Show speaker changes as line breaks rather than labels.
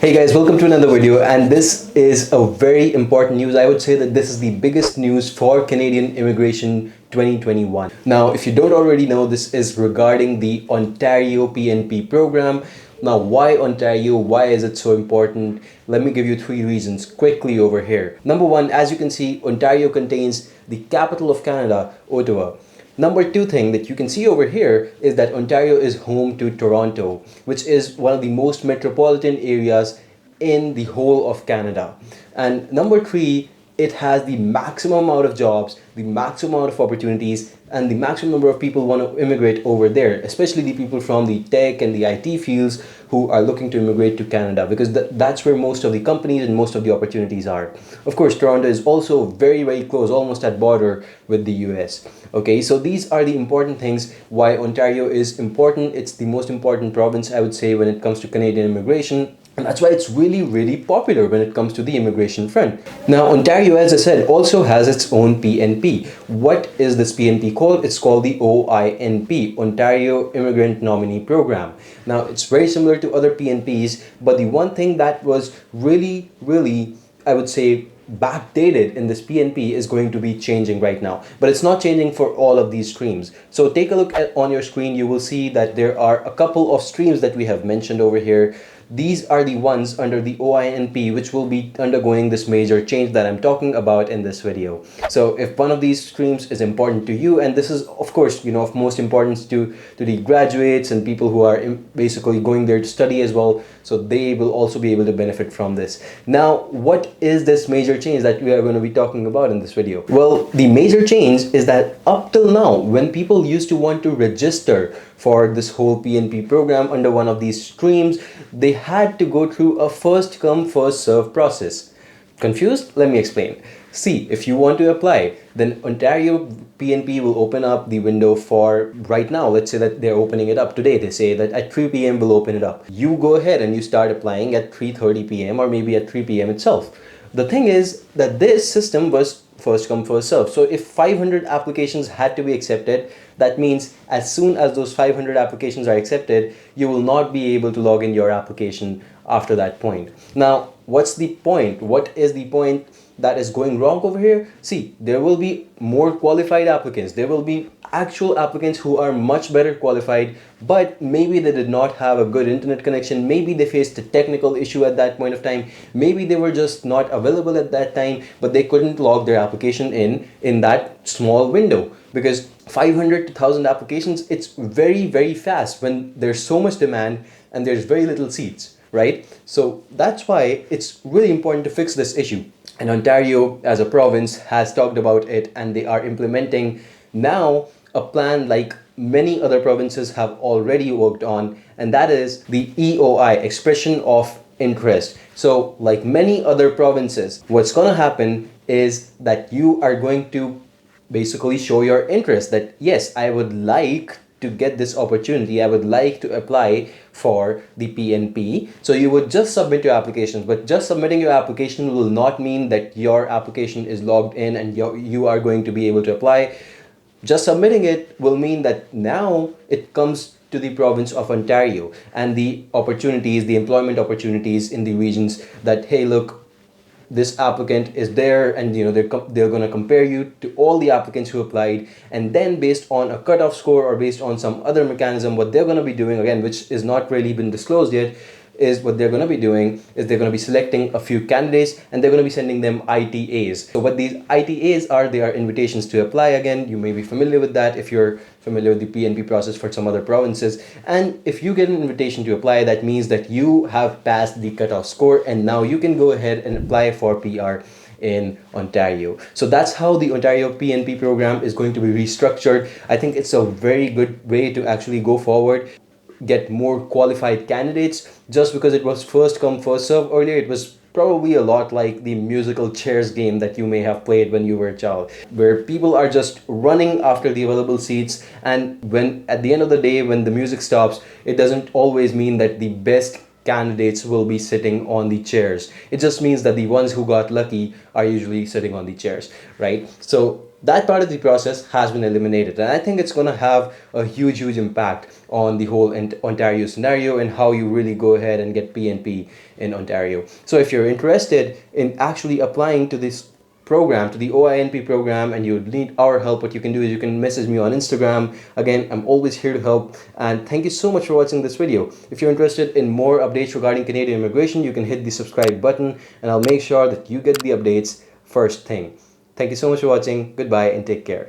Hey guys, welcome to another video, and this is a very important news. I would say that this is the biggest news for Canadian immigration 2021. Now, if you don't already know, this is regarding the Ontario PNP program. Now, why Ontario? Why is it so important? Let me give you three reasons quickly over here. Number one, as you can see, Ontario contains the capital of Canada, Ottawa. Number two thing that you can see over here is that Ontario is home to Toronto, which is one of the most metropolitan areas in the whole of Canada. And number three, it has the maximum amount of jobs, the maximum amount of opportunities, and the maximum number of people want to immigrate over there, especially the people from the tech and the IT fields who are looking to immigrate to Canada, because that's where most of the companies and most of the opportunities are. Of course, Toronto is also very, very close, almost at border with the US. Okay, so these are the important things why Ontario is important. It's the most important province, I would say, when it comes to Canadian immigration. And that's why it's really, really popular when it comes to the immigration front. Now, Ontario, as I said, also has its own PNP. What is this PNP called? It's called the OINP, Ontario Immigrant Nominee Program. Now, it's very similar to other PNPs, but the one thing that was really, really, I would say, backdated in this PNP is going to be changing right now, but it's not changing for all of these streams. So take a look on your screen. You will see that there are a couple of streams that we have mentioned over here. These are the ones under the OINP which will be undergoing this major change that I'm talking about in this video. So if one of these streams is important to you, and this is of course, of most importance to the graduates and people who are basically going there to study as well, so they will also be able to benefit from this. Now, what is this major change that we are going to be talking about in this video? Well, the major change is that up till now, when people used to want to register for this whole PNP program under one of these streams, they had to go through a first come first serve process. Confused? Let me explain. See, if you want to apply, then Ontario PNP will open up the window for right now. Let's say that they're opening it up today. They say that at 3 p.m. we'll open it up. You go ahead and you start applying at 3:30 p.m. or maybe at 3 p.m. itself. The thing is that this system was first come first serve. So if 500 applications had to be accepted, that means as soon as those 500 applications are accepted, you will not be able to log in your application after that point. Now, what's the point? What is the point that is going wrong over here? See, there will be more qualified applicants. There will be actual applicants who are much better qualified, but maybe they did not have a good internet connection. Maybe they faced a technical issue at that point of time. Maybe they were just not available at that time, but they couldn't log their application in that small window, because 500 to 1,000 applications, it's very, very fast when there's so much demand and there's very little seats, right? So that's why it's really important to fix this issue. And Ontario as a province has talked about it, and they are implementing now a plan like many other provinces have already worked on, and that is the EOI, expression of interest. So like many other provinces, what's going to happen is that you are going to basically show your interest that yes, I would like to get this opportunity, I would like to apply for the PNP. So you would just submit your applications, but just submitting your application will not mean that your application is logged in and you are going to be able to apply. Just submitting it will mean that now it comes to the province of Ontario, and the opportunities, the employment opportunities in the regions, that hey, look, this applicant is there, and they're going to compare you to all the applicants who applied, and then based on a cutoff score or based on some other mechanism, what they're going to be doing again, which is not really been disclosed yet, is what they're going to be doing is they're going to be selecting a few candidates and they're going to be sending them ITAs. So what these ITAs are, they are invitations to apply. Again, you may be familiar with that if you're familiar with the PNP process for some other provinces. And if you get an invitation to apply, that means that you have passed the cutoff score and now you can go ahead and apply for PR in Ontario. So that's how the Ontario PNP program is going to be restructured. I think it's a very good way to actually go forward, get more qualified candidates. Just because it was first come first serve earlier, it was probably a lot like the musical chairs game that you may have played when you were a child, where people are just running after the available seats, and when at the end of the day, when the music stops, it doesn't always mean that the best candidates will be sitting on the chairs. It just means that the ones who got lucky are usually sitting on the chairs, right? So that part of the process has been eliminated, and I think it's going to have a huge impact on the whole Ontario scenario and how you really go ahead and get PNP in Ontario. So if you're interested in actually applying to this program, to the OINP program, and you need our help, what you can do is you can message me on Instagram. Again, I'm always here to help, and thank you so much for watching this video. If you're interested in more updates regarding Canadian immigration, you can hit the subscribe button, and I'll make sure that you get the updates first thing. Thank you so much for watching. Goodbye and take care.